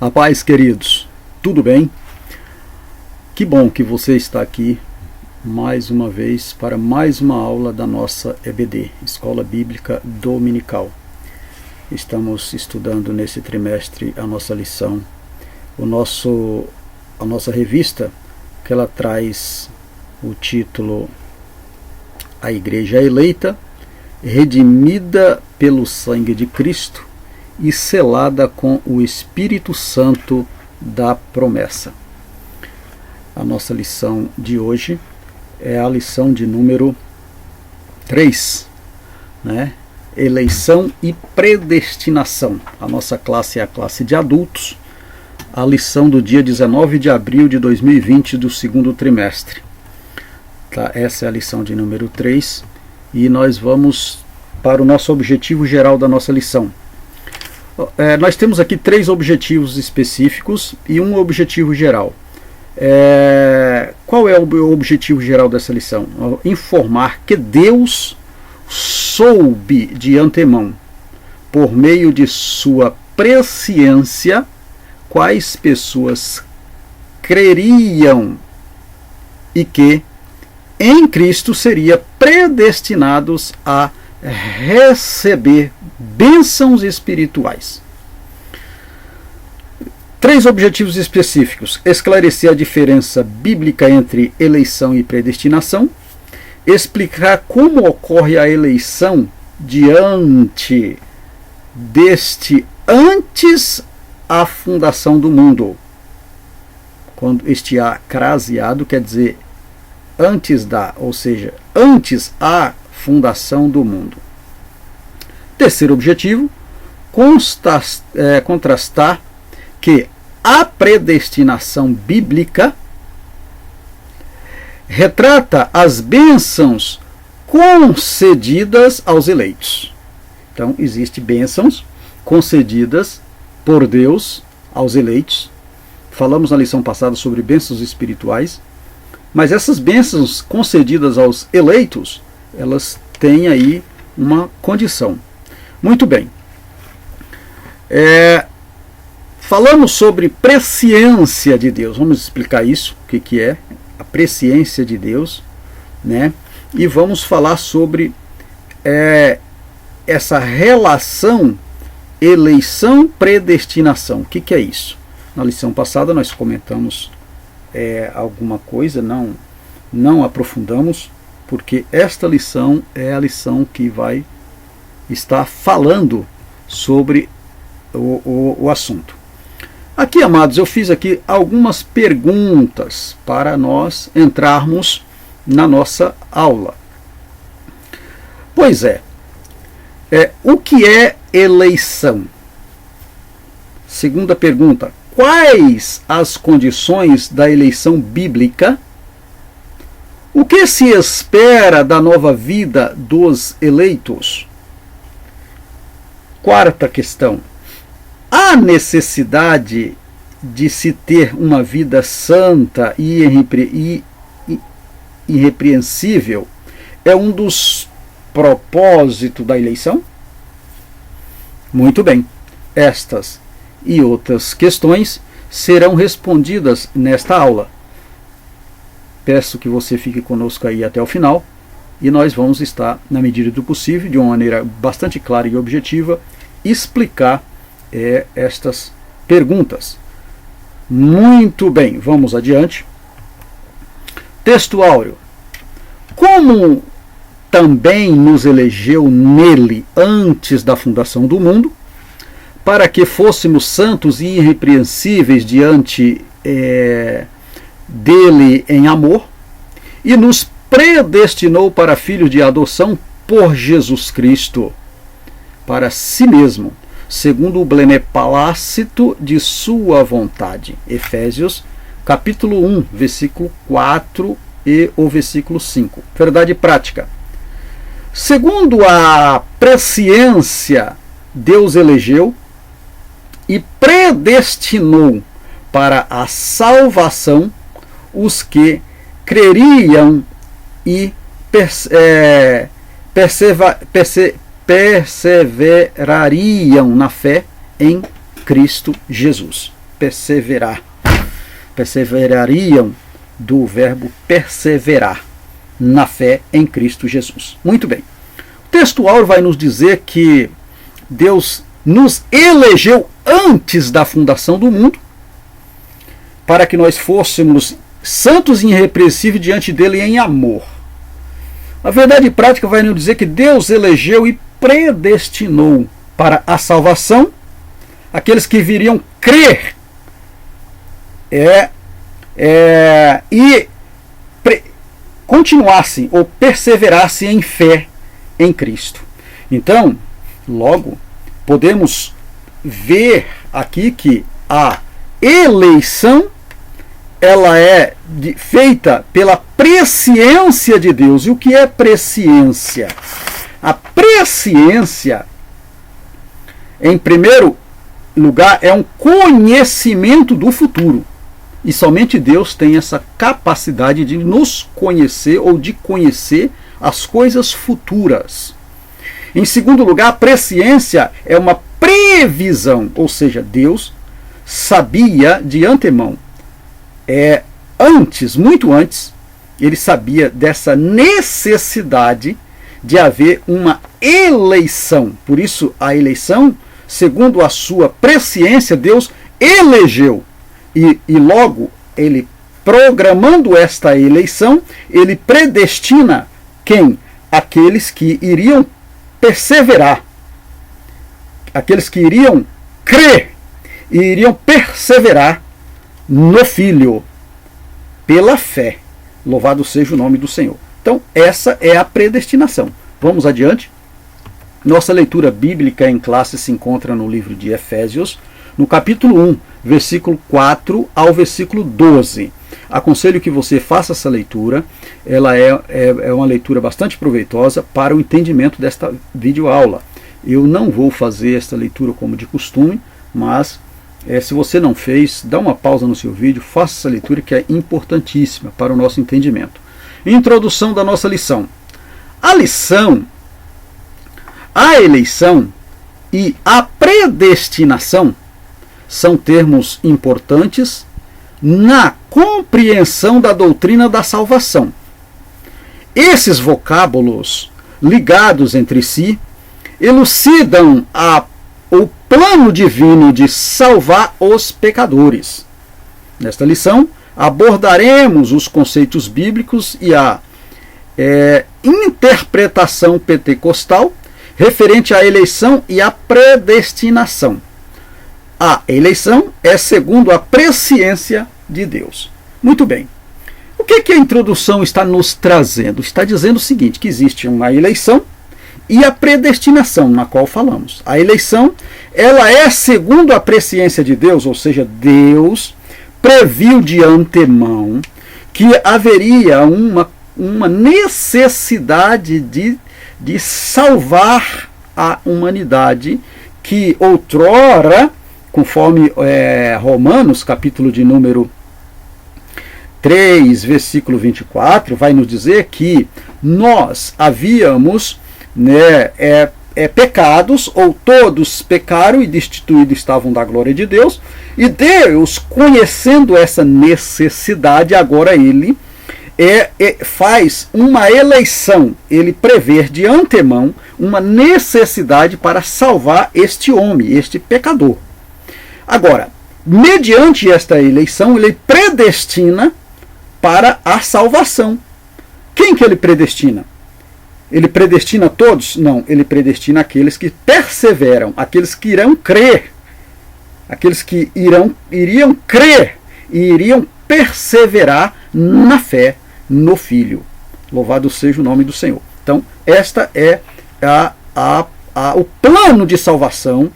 A paz, queridos, tudo bem? Que bom que você está aqui mais uma vez para mais uma aula da nossa EBD, Escola Bíblica Dominical. Estamos estudando nesse trimestre a nossa lição, a nossa revista, que ela traz o título A Igreja Eleita, redimida pelo sangue de Cristo e selada com o Espírito Santo da promessa. A nossa lição de hoje é a lição de número 3, né? Eleição e predestinação. A nossa classe é a classe de adultos, a lição do dia 19 de abril de 2020 do segundo trimestre. Tá? Essa é a lição de número 3 e nós vamos para o nosso objetivo geral da nossa lição. Nós temos aqui 3 objetivos específicos e um objetivo geral. Qual é o objetivo geral dessa lição? Informar que Deus soube de antemão, por meio de sua presciência, quais pessoas creriam e que em Cristo seriam predestinados a receber bênçãos espirituais. 3 objetivos específicos: esclarecer a diferença bíblica entre eleição e predestinação, explicar como ocorre a eleição antes a fundação do mundo. Quando este A craseado quer dizer antes da, ou seja, antes a fundação do mundo. Terceiro objetivo, contrastar que a predestinação bíblica retrata as bênçãos concedidas aos eleitos. Então, existem bênçãos concedidas por Deus aos eleitos. Falamos na lição passada sobre bênçãos espirituais, mas essas bênçãos concedidas aos eleitos, elas têm aí uma condição. Muito bem. Falamos sobre presciência de Deus. Vamos explicar isso, o que é a presciência de Deus, né? E vamos falar sobre essa relação eleição-predestinação. O que é isso? Na lição passada nós comentamos alguma coisa, não aprofundamos, porque esta lição é a lição que vai estar falando sobre o assunto. Aqui, amados, eu fiz aqui algumas perguntas para nós entrarmos na nossa aula. Pois o que é eleição? Segunda pergunta: quais as condições da eleição bíblica? O que se espera da nova vida dos eleitos? Quarta questão: há necessidade de se ter uma vida santa e irrepreensível? É um dos propósitos da eleição? Muito bem. Estas e outras questões serão respondidas nesta aula. Peço que você fique conosco aí até o final e nós vamos estar, na medida do possível, de uma maneira bastante clara e objetiva, explicar estas perguntas. Muito bem, vamos adiante. Texto áureo. Como também nos elegeu nele antes da fundação do mundo, para que fôssemos santos e irrepreensíveis diante dele em amor, e nos predestinou para filhos de adoção por Jesus Cristo, para si mesmo, segundo o beneplácito de sua vontade. Efésios, capítulo 1, versículo 4 e o versículo 5. Verdade prática. Segundo a presciência, Deus elegeu e predestinou para a salvação os que creriam e perseverariam na fé em Cristo Jesus. perseverar. Perseverariam do verbo perseverar na fé em Cristo Jesus. Muito bem. O texto áureo vai nos dizer que Deus nos elegeu antes da fundação do mundo para que nós fôssemos santos e irrepreensíveis diante dele em amor. A verdade prática vai nos dizer que Deus elegeu e predestinou para a salvação aqueles que viriam crer e continuassem ou perseverassem em fé em Cristo. Então, logo, podemos ver aqui que a eleição ela é feita pela presciência de Deus. E o que é presciência? A presciência, em primeiro lugar, é um conhecimento do futuro. E somente Deus tem essa capacidade de nos conhecer ou de conhecer as coisas futuras. Em segundo lugar, a presciência é uma previsão, ou seja, Deus sabia de antemão. Antes, muito antes, ele sabia dessa necessidade de haver uma eleição. Por isso, a eleição, segundo a sua presciência, Deus elegeu. E logo, ele programando esta eleição, ele predestina quem? Aqueles que iriam perseverar. Aqueles que iriam crer e iriam perseverar no Filho, pela fé. Louvado seja o nome do Senhor. Então, essa é a predestinação. Vamos adiante. Nossa leitura bíblica em classe se encontra no livro de Efésios, no capítulo 1, versículo 4 ao versículo 12. Aconselho que você faça essa leitura. Ela é uma leitura bastante proveitosa para o entendimento desta videoaula. Eu não vou fazer esta leitura como de costume, mas se você não fez, dá uma pausa no seu vídeo, faça essa leitura que é importantíssima para o nosso entendimento. Introdução da nossa lição. A eleição e a predestinação são termos importantes na compreensão da doutrina da salvação. Esses vocábulos ligados entre si elucidam o plano divino de salvar os pecadores. Nesta lição, abordaremos os conceitos bíblicos e a interpretação pentecostal referente à eleição e à predestinação. A eleição é segundo a presciência de Deus. Muito bem. O que a introdução está nos trazendo? Está dizendo o seguinte, que existe uma eleição e a predestinação, na qual falamos. A eleição, ela é segundo a presciência de Deus, ou seja, Deus previu de antemão que haveria uma necessidade de salvar a humanidade que outrora, conforme Romanos, capítulo de número 3, versículo 24, vai nos dizer que nós havíamos pecados, ou todos pecaram e destituídos estavam da glória de Deus, e Deus, conhecendo essa necessidade, agora ele faz uma eleição, ele prevê de antemão uma necessidade para salvar este homem, este pecador. Agora, mediante esta eleição, ele predestina para a salvação. Quem que ele predestina? Ele predestina todos? Não, ele predestina aqueles que perseveram, aqueles que irão crer, aqueles que iriam crer e iriam perseverar na fé no Filho. Louvado seja o nome do Senhor. Então, esta é o plano de salvação,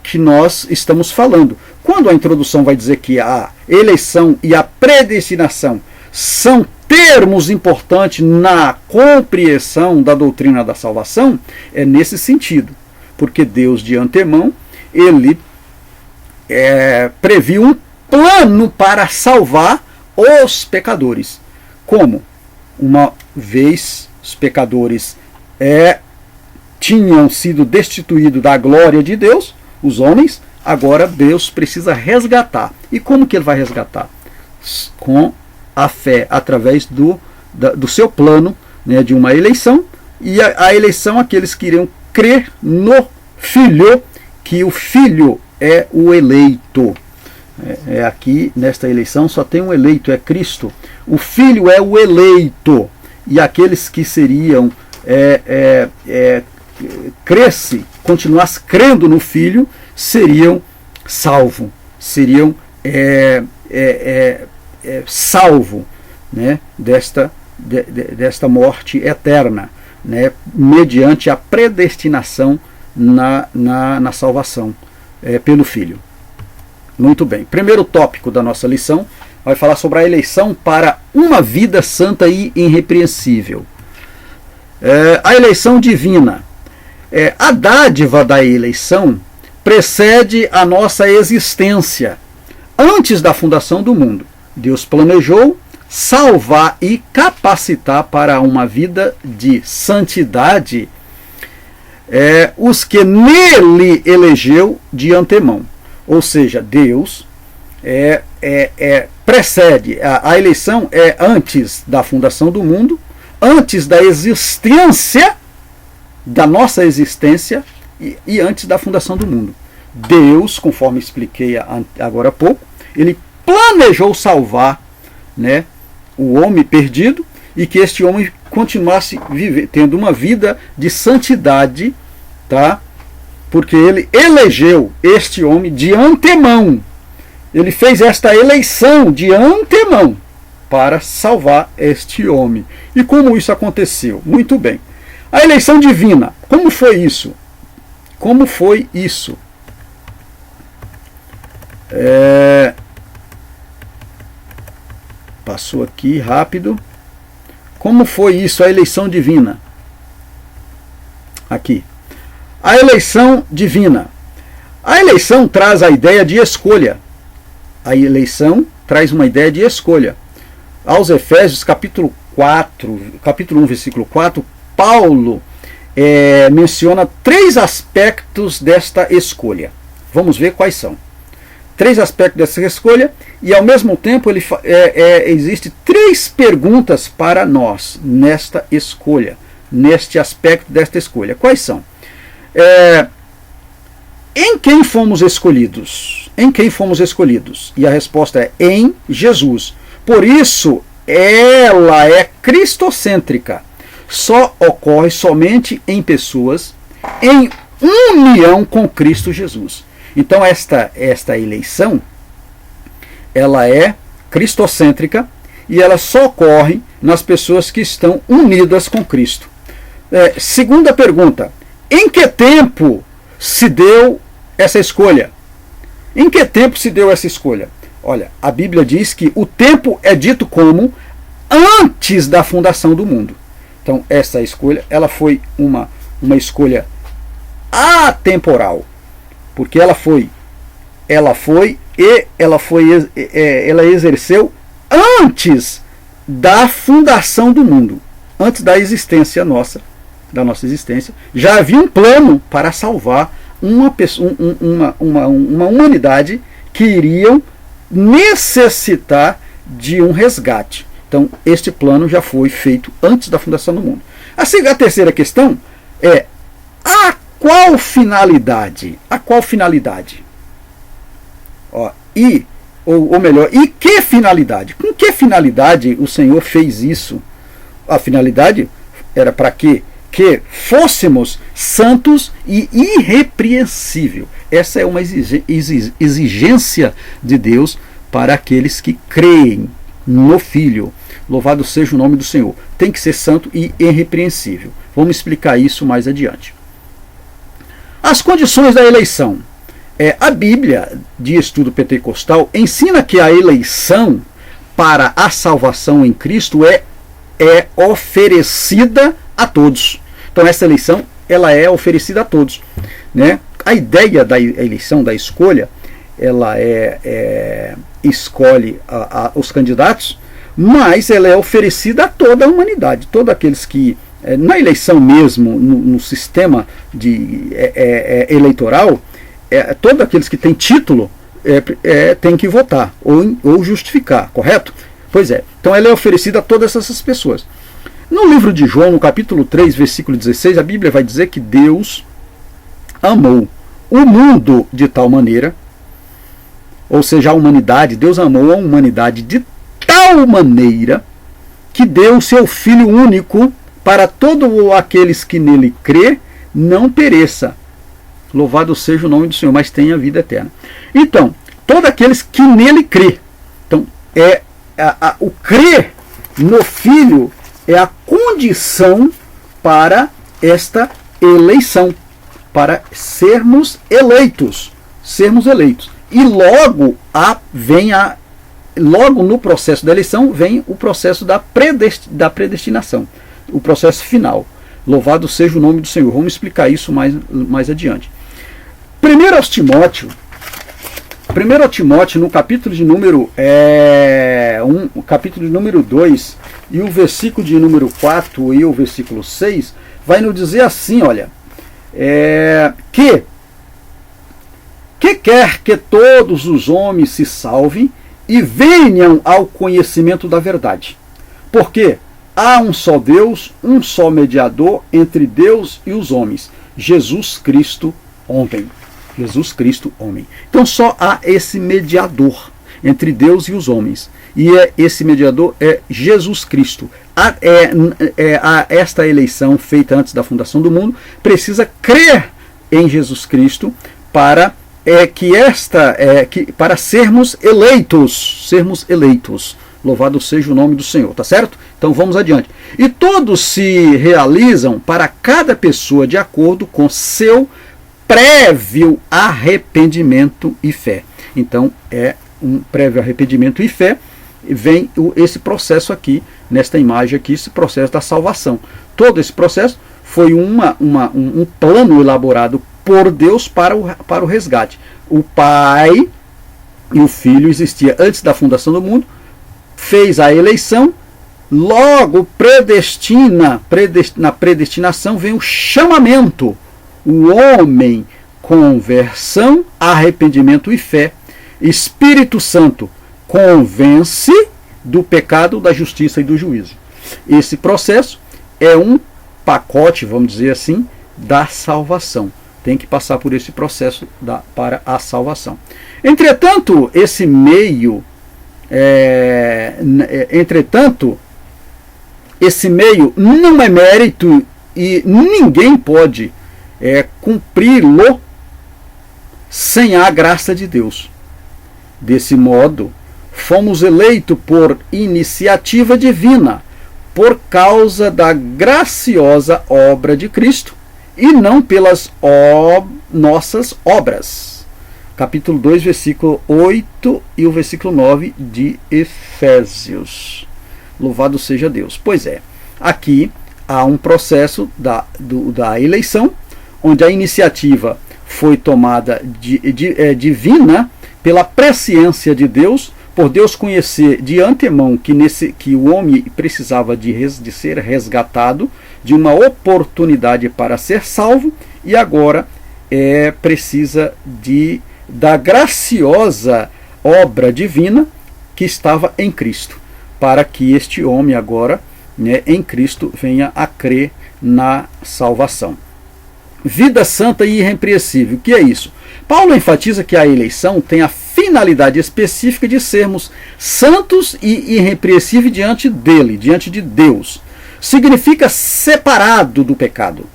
que nós estamos falando. Quando a introdução vai dizer que a eleição e a predestinação são termos importantes na compreensão da doutrina da salvação, é nesse sentido. Porque Deus, de antemão, ele previu um plano para salvar os pecadores. Como? Uma vez os pecadores tinham sido destituídos da glória de Deus, os homens, Agora Deus precisa resgatar. E como que ele vai resgatar? Com a fé, através do seu plano, né, de uma eleição, e a eleição, aqueles que iriam crer no Filho, que o Filho é o eleito. Aqui, nesta eleição, só tem um eleito, é Cristo. O Filho é o eleito. E aqueles que seriam, continuasse crendo no Filho, seriam salvos. Seriam salvo, né, desta morte eterna, né, mediante a predestinação na salvação pelo Filho. Muito bem. Primeiro tópico da nossa lição vai falar sobre a eleição para uma vida santa e irrepreensível. A eleição divina. A dádiva da eleição precede a nossa existência. Antes da fundação do mundo, Deus planejou salvar e capacitar para uma vida de santidade os que nele elegeu de antemão. Ou seja, Deus precede, a eleição é antes da fundação do mundo, antes da existência, da nossa existência e antes da fundação do mundo. Deus, conforme expliquei agora há pouco, ele planejou salvar, né, o homem perdido e que este homem continuasse tendo uma vida de santidade, tá? Porque ele elegeu este homem de antemão. Ele fez esta eleição de antemão para salvar este homem. E como isso aconteceu? Muito bem. A eleição divina, como foi isso? Como foi isso? Passou aqui rápido. Como foi isso, a eleição divina? Aqui. A eleição divina. A eleição traz a ideia de escolha. A eleição traz uma ideia de escolha. Aos Efésios, capítulo 1, versículo 4, Paulo menciona 3 aspectos desta escolha. Vamos ver quais são. 3 aspectos dessa escolha, e ao mesmo tempo existe 3 perguntas para nós nesta escolha, neste aspecto desta escolha. Quais são? Em quem fomos escolhidos? Em quem fomos escolhidos? E a resposta é em Jesus. Por isso, ela é cristocêntrica. Só ocorre somente em pessoas em união com Cristo Jesus. Então esta eleição, ela é cristocêntrica e ela só ocorre nas pessoas que estão unidas com Cristo. Segunda pergunta: em que tempo se deu essa escolha? Em que tempo se deu essa escolha? Olha, a Bíblia diz que o tempo é dito como antes da fundação do mundo. Então essa escolha, ela foi uma escolha atemporal, porque ela exerceu antes da fundação do mundo, antes da existência da nossa existência. Já havia um plano para salvar uma humanidade que iriam necessitar de um resgate. Então, este plano já foi feito antes da fundação do mundo. A terceira questão é: a qual finalidade? A qual finalidade? E que finalidade? Com que finalidade o Senhor fez isso? A finalidade era para quê? Que fôssemos santos e irrepreensível. Essa é uma exigência de Deus para aqueles que creem no Filho. Louvado seja o nome do Senhor. Tem que ser santo e irrepreensível. Vamos explicar isso mais adiante. As condições da eleição. A Bíblia de Estudo Pentecostal ensina que a eleição para a salvação em Cristo é oferecida a todos. Então essa eleição, ela é oferecida a todos, né? A ideia da eleição, da escolha, ela escolhe os candidatos, mas ela é oferecida a toda a humanidade. Todos aqueles que, na eleição mesmo, no sistema eleitoral, todos aqueles que têm título têm que votar ou justificar, correto? Pois é, então ela é oferecida a todas essas pessoas. No livro de João, no capítulo 3, versículo 16, a Bíblia vai dizer que Deus amou o mundo de tal maneira, ou seja, a humanidade, Deus amou a humanidade de tal maneira que deu o seu Filho único para todos aqueles que nele crê, não pereça. Louvado seja o nome do Senhor, mas tenha vida eterna. Então, todos aqueles que nele crê. Então, o crer no Filho é a condição para esta eleição, para sermos eleitos. E logo logo no processo da eleição vem o processo da predestinação, o processo final. Louvado seja o nome do Senhor. Vamos explicar isso mais adiante. 1 Timóteo, no capítulo de número capítulo de número 2, e o versículo de número 4 e o versículo 6, vai nos dizer assim, olha, que quer que todos os homens se salvem e venham ao conhecimento da verdade. Porque há um só Deus, um só mediador entre Deus e os homens, Jesus Cristo, homem. Jesus Cristo, homem. Então só há esse mediador entre Deus e os homens. E esse mediador é Jesus Cristo. Esta eleição feita antes da fundação do mundo precisa crer em Jesus Cristo para para sermos eleitos. Louvado seja o nome do Senhor, tá certo? Então vamos adiante. E todos se realizam para cada pessoa de acordo com seu prévio arrependimento e fé. Então é um prévio arrependimento e fé, vem esse processo aqui, nesta imagem aqui, esse processo da salvação. Todo esse processo foi um plano elaborado por Deus para o resgate. O Pai e o Filho existia antes da fundação do mundo, fez a eleição, logo na predestinação vem o chamamento, o homem, conversão, arrependimento e fé. Espírito Santo convence do pecado, da justiça e do juízo. Esse processo é um pacote, vamos dizer assim, da salvação. Tem que passar por esse processo para a salvação. Entretanto, esse meio não é mérito e ninguém pode cumpri-lo sem a graça de Deus. Desse modo, fomos eleitos por iniciativa divina, por causa da graciosa obra de Cristo, e não pelas nossas obras. Capítulo 2, versículo 8 e o versículo 9 de Efésios. Louvado seja Deus. Pois é, aqui há um processo da eleição, onde a iniciativa foi tomada divina pela presciência de Deus, por Deus conhecer de antemão que o homem precisava de ser resgatado, de uma oportunidade para ser salvo, e agora precisa da graciosa obra divina que estava em Cristo, para que este homem agora, em Cristo, venha a crer na salvação. Vida santa e irrepreensível. O que é isso? Paulo enfatiza que a eleição tem a finalidade específica de sermos santos e irrepreensíveis diante dele, diante de Deus. Significa separado do pecado.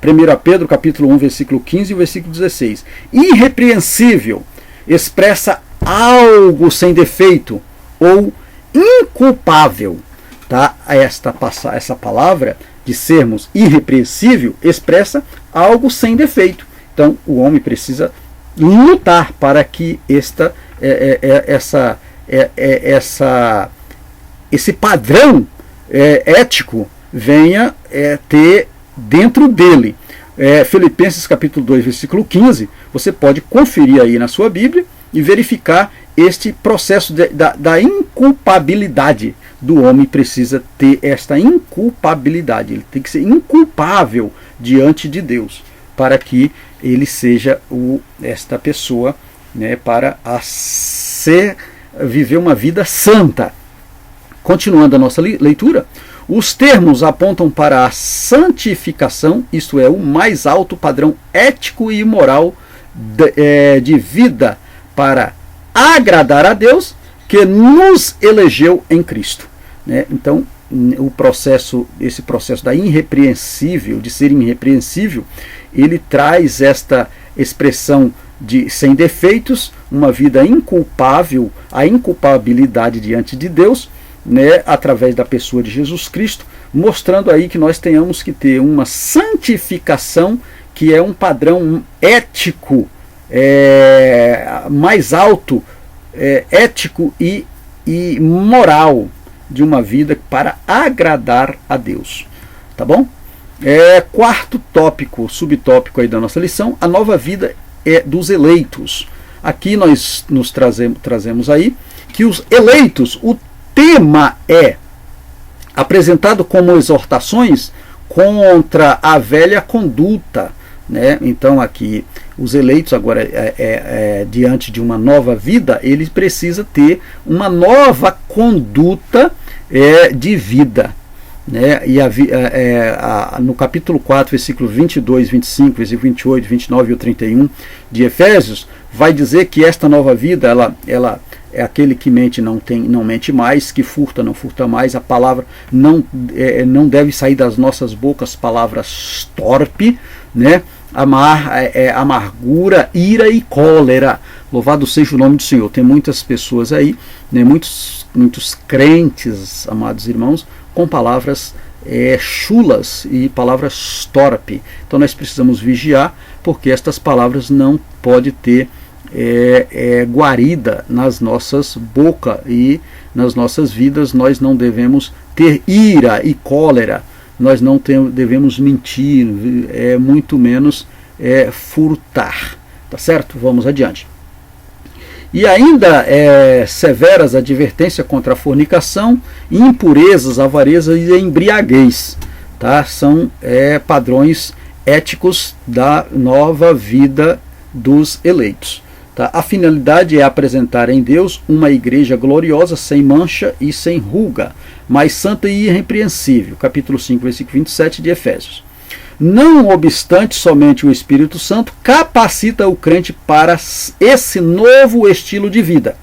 1 Pedro capítulo 1, versículo 15 e versículo 16. Irrepreensível expressa algo sem defeito ou inculpável. Tá? Essa palavra de sermos irrepreensível expressa algo sem defeito. Então o homem precisa lutar para que esse padrão ético venha ter dentro dele. Filipenses capítulo 2, versículo 15, você pode conferir aí na sua Bíblia e verificar este processo da inculpabilidade do homem. Precisa ter esta inculpabilidade, ele tem que ser inculpável diante de Deus, para que ele seja esta pessoa, né, para viver uma vida santa. Continuando a nossa leitura, os termos apontam para a santificação, isto é, o mais alto padrão ético e moral de vida para agradar a Deus, que nos elegeu em Cristo. Né? Então, esse processo da irrepreensível, de ser irrepreensível, ele traz esta expressão de sem defeitos, uma vida inculpável, a inculpabilidade diante de Deus, né, através da pessoa de Jesus Cristo, mostrando aí que nós tenhamos que ter uma santificação, que é um padrão ético mais alto, ético e moral de uma vida para agradar a Deus. Tá bom? Quarto tópico, subtópico aí da nossa lição, a nova vida dos eleitos. Aqui nós nos trazemos aí que os eleitos, o tema é apresentado como exortações contra a velha conduta, né? Então aqui os eleitos agora diante de uma nova vida, ele precisa ter uma nova conduta de vida, né? E no capítulo 4, versículo 22, 25, versículo 28, 29 e 31 de Efésios, vai dizer que esta nova vida, ela é aquele que mente não mente mais, que furta não furta mais, a palavra não deve sair das nossas bocas palavras torpe, né? Amargura, ira e cólera. Louvado seja o nome do Senhor. Tem muitas pessoas aí, né, muitos crentes, amados irmãos, com palavras chulas e palavras torpe. Então nós precisamos vigiar, porque estas palavras não podem ter guarida nas nossas bocas e nas nossas vidas. Nós não devemos ter ira e cólera, nós não devemos mentir, muito menos furtar. Tá certo? Vamos adiante. E ainda severas advertências contra a fornicação, impurezas, avareza e embriaguez. Tá? São padrões éticos da nova vida dos eleitos. Tá? A finalidade é apresentar em Deus uma igreja gloriosa, sem mancha e sem ruga, mas santa e irrepreensível. Capítulo 5, versículo 27 de Efésios. Não obstante, somente o Espírito Santo capacita o crente para esse novo estilo de vida.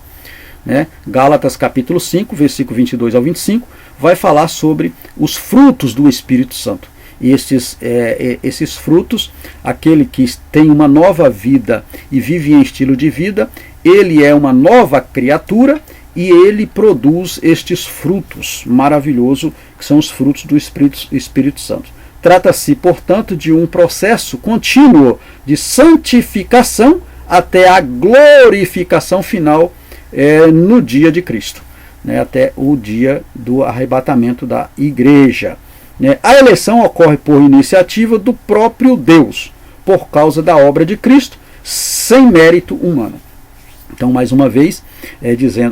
Né? Gálatas capítulo 5, versículo 22 ao 25, vai falar sobre os frutos do Espírito Santo. E esses frutos, aquele que tem uma nova vida e vive em estilo de vida, ele é uma nova criatura e ele produz estes frutos maravilhosos, que são os frutos do Espírito Santo. Trata-se, portanto, de um processo contínuo de santificação até a glorificação final no dia de Cristo, né, até o dia do arrebatamento da igreja. A eleição ocorre por iniciativa do próprio Deus, por causa da obra de Cristo, sem mérito humano. Então, mais uma vez,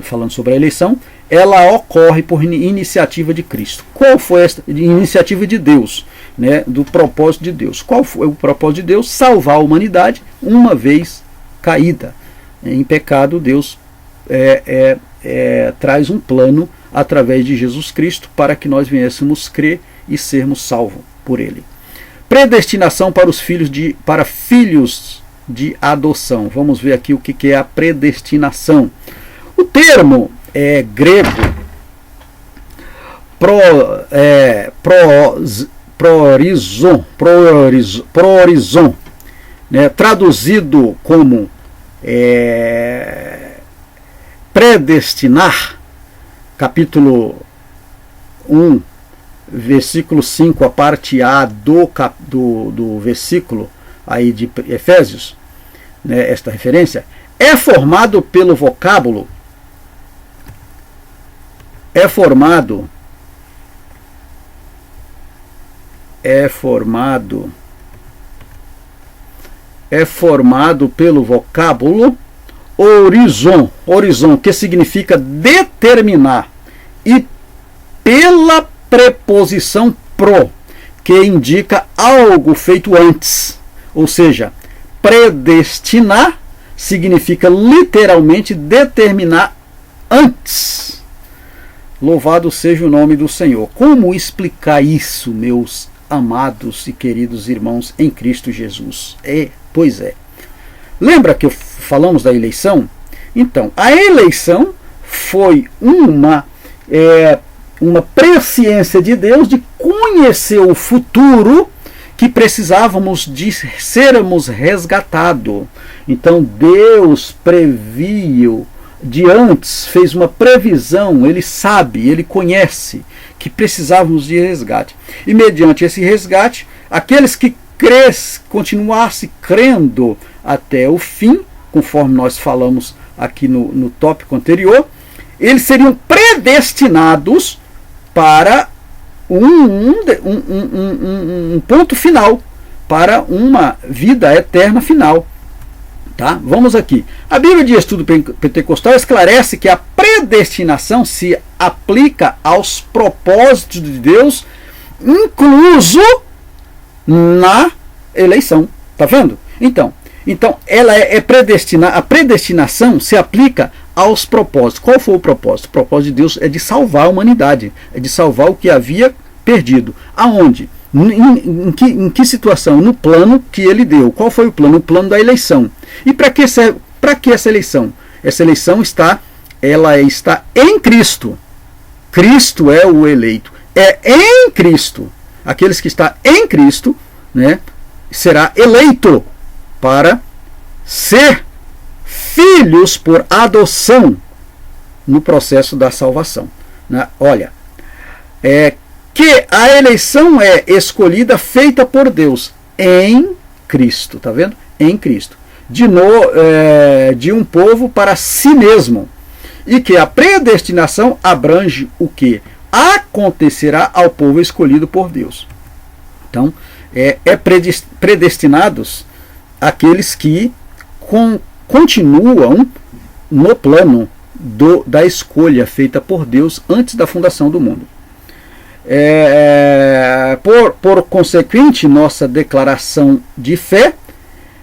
falando sobre a eleição, ela ocorre por iniciativa de Cristo. Qual foi esta iniciativa de Deus? Né, do propósito de Deus. Qual foi o propósito de Deus? Salvar a humanidade uma vez caída em pecado. Deus traz um plano através de Jesus Cristo para que nós viéssemos crer e sermos salvos por Ele. Predestinação para filhos de adoção. Vamos ver aqui o que é a predestinação. O termo grego prorizon, né, traduzido como predestinar, capítulo 1, versículo 5, a parte A do versículo aí de Efésios, né, esta referência, é formado pelo vocábulo, é formado pelo vocábulo horizon, que significa determinar, e pela preposição pro, que indica algo feito antes, ou seja, predestinar significa literalmente determinar antes. Louvado seja o nome do Senhor. Como explicar isso, meus amados e queridos irmãos em Cristo Jesus? Pois é. Lembra que falamos da eleição? Então, a eleição foi uma presciência de Deus de conhecer o futuro que precisávamos de sermos resgatados. Então Deus previu de antes, fez uma previsão, Ele sabe, Ele conhece que precisávamos de resgate. E mediante esse resgate, aqueles que continuassem crendo até o fim, conforme nós falamos aqui no tópico anterior, eles seriam predestinados para um ponto final, para uma vida eterna final. Tá? Vamos aqui. A Bíblia de Estudo Pentecostal esclarece que a predestinação se aplica aos propósitos de Deus, incluso na eleição. Tá vendo? Então ela é predestinada. A predestinação se aplica aos propósitos. Qual foi o propósito? O propósito de Deus é de salvar a humanidade, é de salvar o que havia perdido. Aonde? Em que situação? No plano que ele deu. Qual foi o plano? O plano da eleição. E para que essa eleição? Essa eleição está em Cristo. Cristo é o eleito. É em Cristo. Aqueles que estão em Cristo, né, será eleito para ser filhos por adoção no processo da salvação. Né? Olha, que a eleição é escolhida, feita por Deus em Cristo, tá vendo? Em Cristo. De um povo para si mesmo. E que a predestinação abrange o que acontecerá ao povo escolhido por Deus. Então, predestinados aqueles que continuam no plano da escolha feita por Deus antes da fundação do mundo. Por consequente, nossa declaração de fé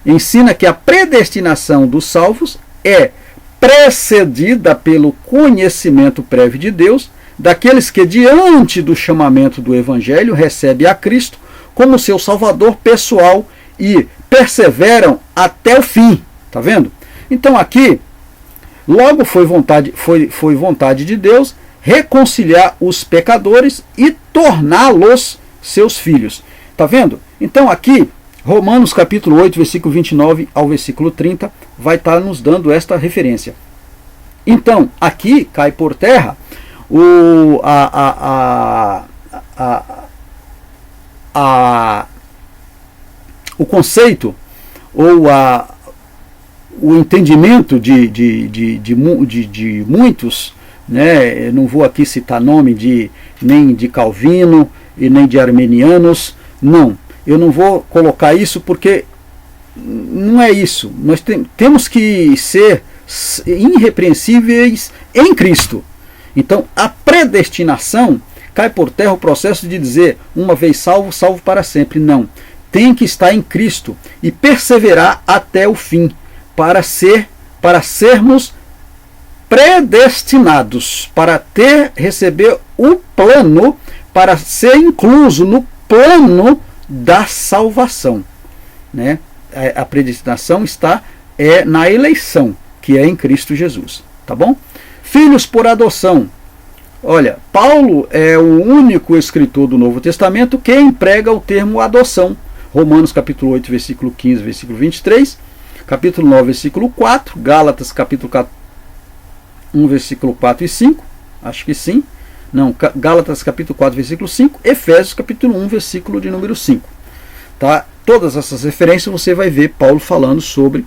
ensina que a predestinação dos salvos é precedida pelo conhecimento prévio de Deus daqueles que, diante do chamamento do Evangelho, recebem a Cristo como seu Salvador pessoal e perseveram até o fim. Tá vendo? Então aqui, logo foi vontade de Deus reconciliar os pecadores e torná-los seus filhos. Tá vendo? Então aqui, Romanos capítulo 8, versículo 29 ao versículo 30, vai estar nos dando esta referência. Então, aqui cai por terra o conceito ou o entendimento de muitos, né? Eu não vou aqui citar nome nem de Calvino e nem de armenianos, não. Eu não vou colocar isso porque não é isso. Nós temos que ser irrepreensíveis em Cristo. Então, a predestinação cai por terra o processo de dizer, uma vez salvo, salvo para sempre. Não. Tem que estar em Cristo e perseverar até o fim, para sermos predestinados, para receber o plano, para ser incluso no plano da salvação. Né? A predestinação está na eleição, que é em Cristo Jesus. Tá bom? Filhos por adoção. Olha, Paulo é o único escritor do Novo Testamento que emprega o termo adoção. Romanos capítulo 8, versículo 15, versículo 23, capítulo 9, versículo 4, Gálatas capítulo 1, versículo 4 e 5, acho que sim, não, Gálatas capítulo 4, versículo 5, Efésios capítulo 1, versículo de número 5. Tá? Todas essas referências você vai ver Paulo falando sobre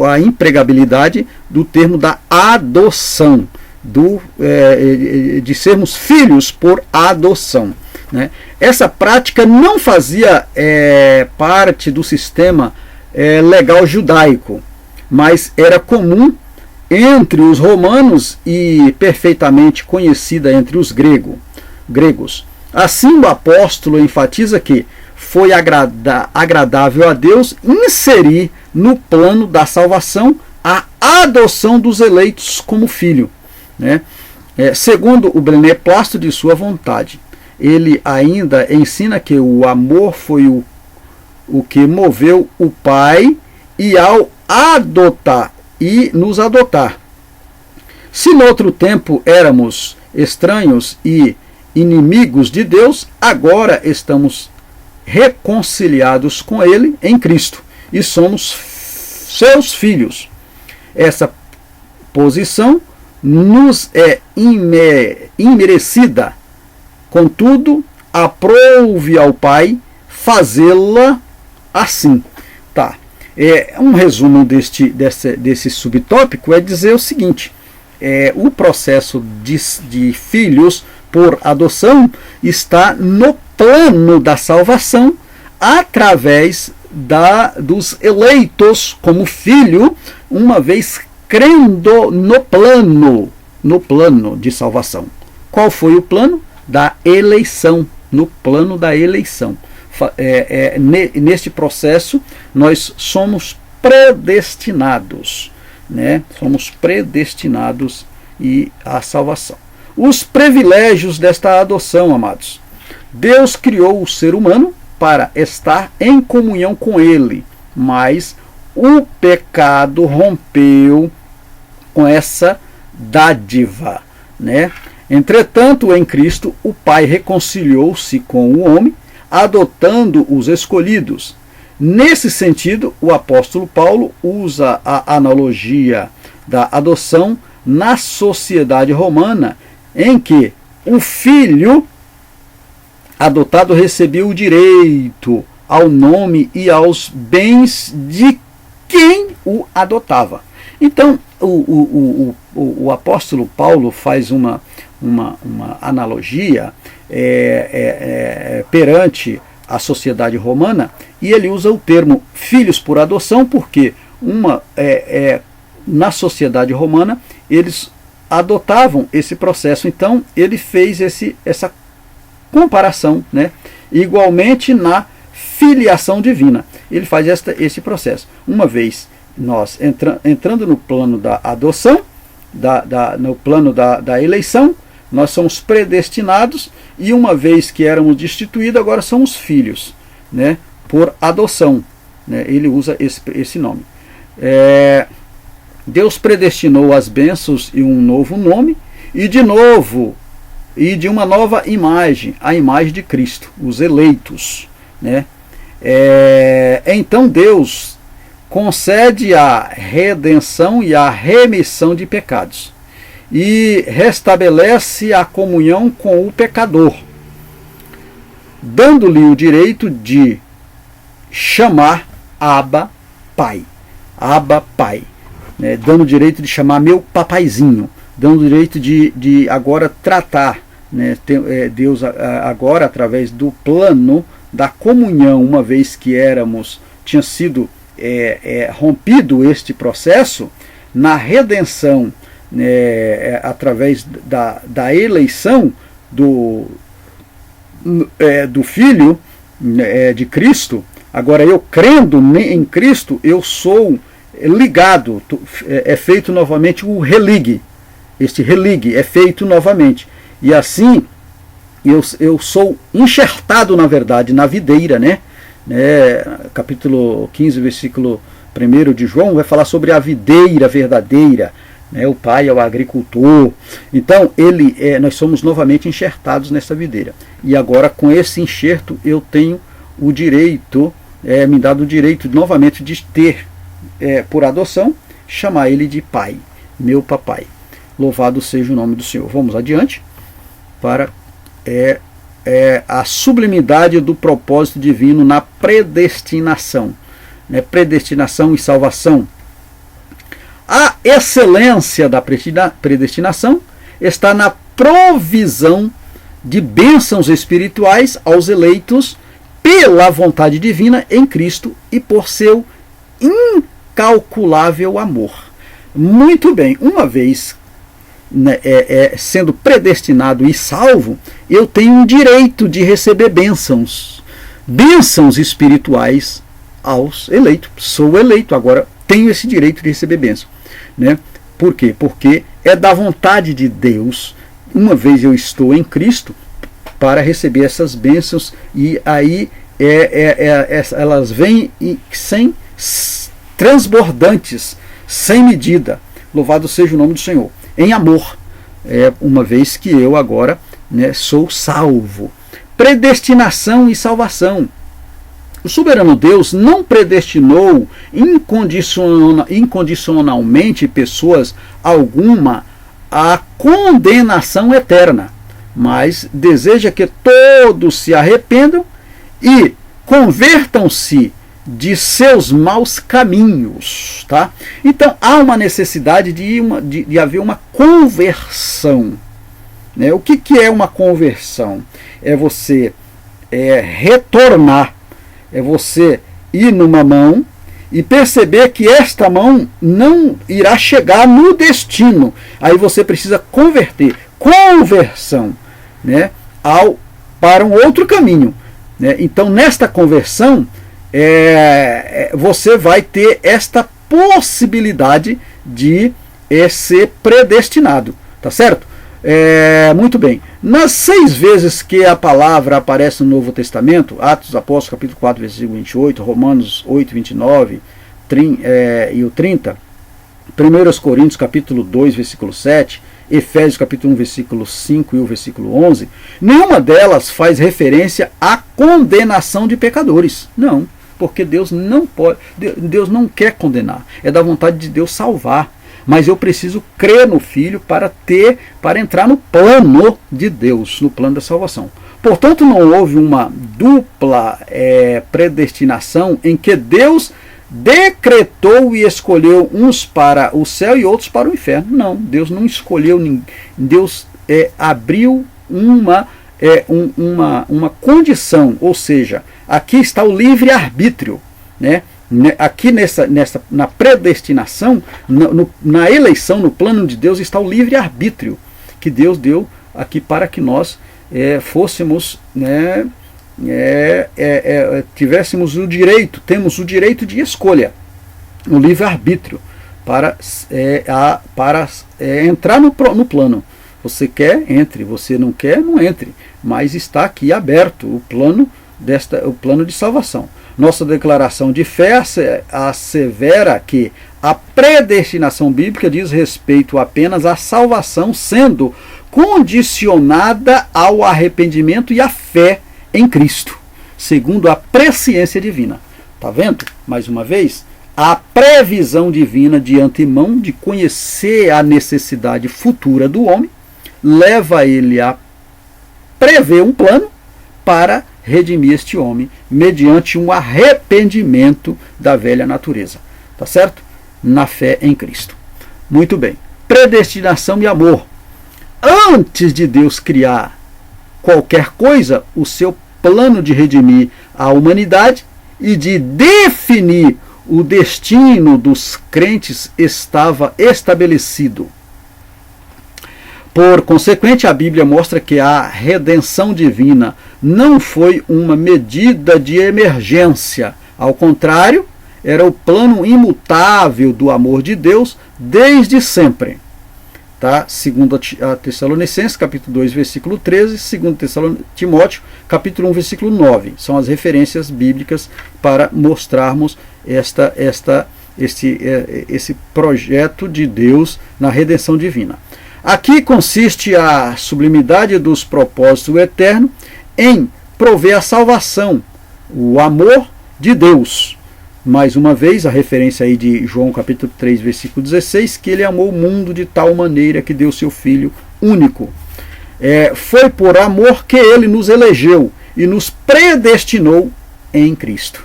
a empregabilidade do termo da adoção, de sermos filhos por adoção. Né? Essa prática não fazia parte do sistema legal judaico, mas era comum entre os romanos e perfeitamente conhecida entre os gregos. Assim, o apóstolo enfatiza que foi agradável a Deus inserir no plano da salvação a adoção dos eleitos como filho, né? Segundo o beneplácito de sua vontade. Ele ainda ensina que o amor foi o que moveu o Pai e ao adotar e nos adotar. Se no outro tempo éramos estranhos e inimigos de Deus, agora estamos reconciliados com Ele em Cristo e somos seus filhos. Essa posição nos é imerecida, contudo, aprouve ao Pai fazê-la assim. Tá. Um resumo desse subtópico é dizer o seguinte: o processo de filhos por adoção está no plano da salvação através dos eleitos como filho, uma vez crendo no plano de salvação. Qual foi o plano? Da eleição, no plano da eleição. Neste processo, nós somos predestinados, né? Somos predestinados à salvação. Os privilégios desta adoção, amados. Deus criou o ser humano para estar em comunhão com Ele, mas o pecado rompeu com essa dádiva, né? Entretanto, em Cristo, o Pai reconciliou-se com o homem, adotando os escolhidos. Nesse sentido, o apóstolo Paulo usa a analogia da adoção na sociedade romana, em que o filho adotado recebia o direito ao nome e aos bens de quem o adotava. Então, o apóstolo Paulo faz uma analogia perante a sociedade romana, e ele usa o termo filhos por adoção, porque na sociedade romana eles adotavam esse processo. Então ele fez essa comparação, né? Igualmente na filiação divina, ele faz esse processo. Uma vez nós entrando no plano da adoção, no plano da eleição, nós somos predestinados, e uma vez que éramos destituídos, agora somos filhos, né? Por adoção, né? Ele usa esse nome. Deus predestinou as bênçãos e um novo nome, e de uma nova imagem, a imagem de Cristo, os eleitos, né? Então Deus concede a redenção e a remissão de pecados, e restabelece a comunhão com o pecador, dando-lhe o direito de chamar Abba Pai. Abba Pai, né? Dando o direito de chamar meu papaizinho, dando o direito de agora tratar, né? Deus agora, através do plano da comunhão, uma vez que tinha sido rompido este processo, na redenção, através da eleição do Filho, de Cristo. Agora, eu crendo em Cristo, eu sou ligado, é feito novamente o religue. Este religue é feito novamente. E assim, eu sou enxertado, na verdade, na videira, né? Capítulo 15, versículo 1 de João, vai falar sobre a videira verdadeira, né? O Pai é o agricultor. Então, nós somos novamente enxertados nessa videira. E agora, com esse enxerto, eu tenho o direito, me dado o direito novamente de ter, por adoção, chamar ele de Pai, meu papai. Louvado seja o nome do Senhor. Vamos adiante para a sublimidade do propósito divino na predestinação, né? Predestinação e salvação. A excelência da predestinação está na provisão de bênçãos espirituais aos eleitos pela vontade divina em Cristo e por seu incalculável amor. Muito bem, uma vez sendo predestinado e salvo, eu tenho um direito de receber bênçãos, bênçãos espirituais aos eleitos. Sou eleito, agora tenho esse direito de receber bênção, né? Por quê? Porque é da vontade de Deus, uma vez eu estou em Cristo, para receber essas bênçãos, e aí elas vêm sem transbordantes, sem medida. Louvado seja o nome do Senhor. Em amor, uma vez que eu agora, né, sou salvo. Predestinação e salvação. O soberano Deus não predestinou incondicionalmente pessoas alguma à condenação eterna, mas deseja que todos se arrependam e convertam-se de seus maus caminhos, tá? Então há uma necessidade de haver uma conversão, né? O que é uma conversão? É você retornar, é você ir numa mão e perceber que esta mão não irá chegar no destino. Aí você precisa converter, conversão, né, para um outro caminho, né? Então nesta conversão você vai ter esta possibilidade de ser predestinado, tá certo? Muito bem. Nas 6 vezes que a palavra aparece no Novo Testamento, Atos dos Apóstolos, capítulo 4, versículo 28, Romanos 8, 29 e o 30, 1 Coríntios, capítulo 2, versículo 7, Efésios, capítulo 1, versículo 5 e o versículo 11, nenhuma delas faz referência à condenação de pecadores. Não, porque Deus não pode, Deus não quer condenar, é da vontade de Deus salvar. Mas eu preciso crer no Filho para entrar no plano de Deus, no plano da salvação. Portanto, não houve uma dupla predestinação em que Deus decretou e escolheu uns para o céu e outros para o inferno. Não, Deus não escolheu ninguém. Deus abriu uma condição, ou seja, aqui está o livre-arbítrio, né? Aqui na predestinação, na eleição, no plano de Deus, está o livre-arbítrio que Deus deu aqui para que nós fôssemos, né, tivéssemos o direito, temos o direito de escolha, o livre-arbítrio, para entrar no plano. Você quer, entre, você não quer, não entre, mas está aqui aberto o plano de salvação. Nossa declaração de fé assevera que a predestinação bíblica diz respeito apenas à salvação, sendo condicionada ao arrependimento e à fé em Cristo, segundo a presciência divina. Está vendo? Mais uma vez, a previsão divina de antemão de conhecer a necessidade futura do homem leva ele a prever um plano para redimir este homem mediante um arrependimento da velha natureza, tá certo? Na fé em Cristo. Muito bem. Predestinação e amor. Antes de Deus criar qualquer coisa, o seu plano de redimir a humanidade e de definir o destino dos crentes estava estabelecido. Por consequente, a Bíblia mostra que a redenção divina não foi uma medida de emergência. Ao contrário, era o plano imutável do amor de Deus desde sempre. Tá? Segundo a Tessalonicenses, capítulo 2, versículo 13, segundo Timóteo, capítulo 1, versículo 9. São as referências bíblicas para mostrarmos esse projeto de Deus na redenção divina. Aqui consiste a sublimidade dos propósitos eternos em prover a salvação, o amor de Deus. Mais uma vez, a referência aí de João capítulo 3, versículo 16, que ele amou o mundo de tal maneira que deu seu Filho único. Foi por amor que ele nos elegeu e nos predestinou em Cristo.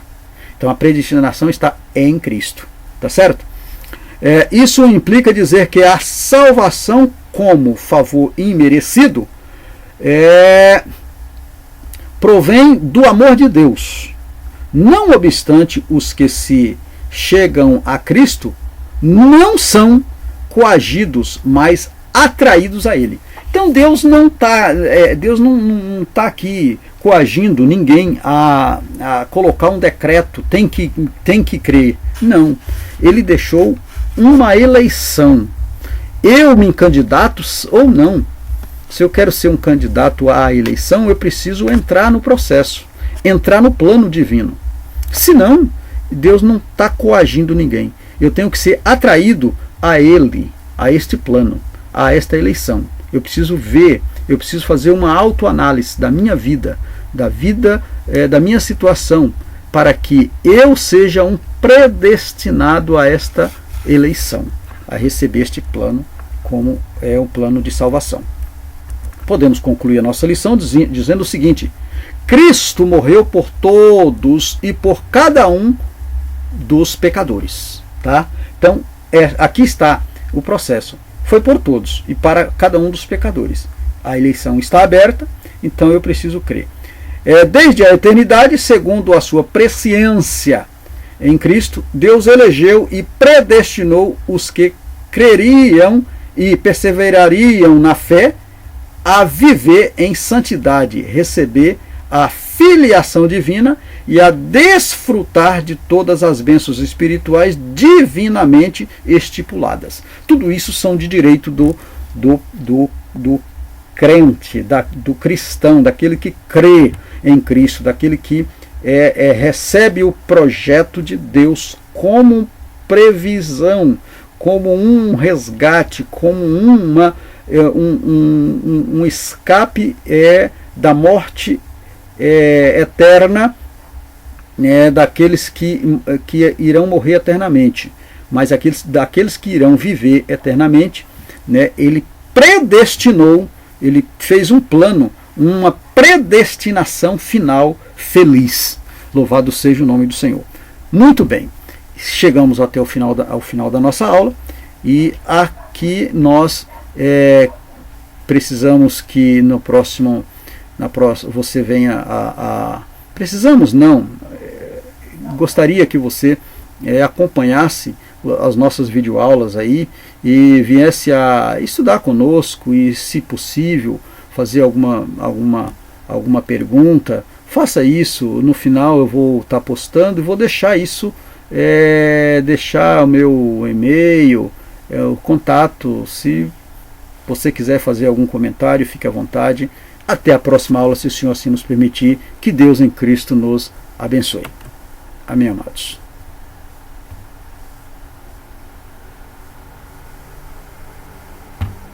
Então a predestinação está em Cristo, tá certo? Isso implica dizer que a salvação como favor imerecido provém do amor de Deus. Não obstante, os que se chegam a Cristo não são coagidos, mas atraídos a Ele. Então Deus não está aqui coagindo ninguém a colocar um decreto, tem que crer. Não, Ele deixou uma eleição. Eu me candidato ou não. Se eu quero ser um candidato à eleição, eu preciso entrar no processo, entrar no plano divino. Senão, Deus não está coagindo ninguém. Eu tenho que ser atraído a Ele, a este plano, a esta eleição. Eu preciso ver, eu preciso fazer uma autoanálise da minha vida, da minha situação, para que eu seja um predestinado a esta eleição, a receber este plano, como é o plano de salvação. Podemos concluir a nossa lição dizendo o seguinte: Cristo morreu por todos e por cada um dos pecadores. Tá? Então, aqui está o processo. Foi por todos e para cada um dos pecadores. A eleição está aberta, então eu preciso crer. Desde a eternidade, segundo a sua presciência em Cristo, Deus elegeu e predestinou os que creriam e perseverariam na fé a viver em santidade, receber a filiação divina e a desfrutar de todas as bênçãos espirituais divinamente estipuladas. Tudo isso são de direito do crente, do cristão, daquele que crê em Cristo, daquele que recebe o projeto de Deus como previsão, como um resgate, como um escape da morte eterna, daqueles que irão morrer eternamente. Mas daqueles que irão viver eternamente, ele predestinou, ele fez um plano, uma predestinação final feliz. Louvado seja o nome do Senhor. Muito bem, chegamos até ao final da nossa aula, e aqui nós precisamos que na próxima você venha precisamos não, gostaria que você acompanhasse as nossas videoaulas aí e viesse a estudar conosco e, se possível, fazer alguma pergunta. Faça isso, no final eu vou estar postando e vou deixar isso, deixar o meu e-mail, o contato. Se você quiser fazer algum comentário, fique à vontade. Até a próxima aula, se o Senhor assim nos permitir. Que Deus em Cristo nos abençoe. Amém, amados.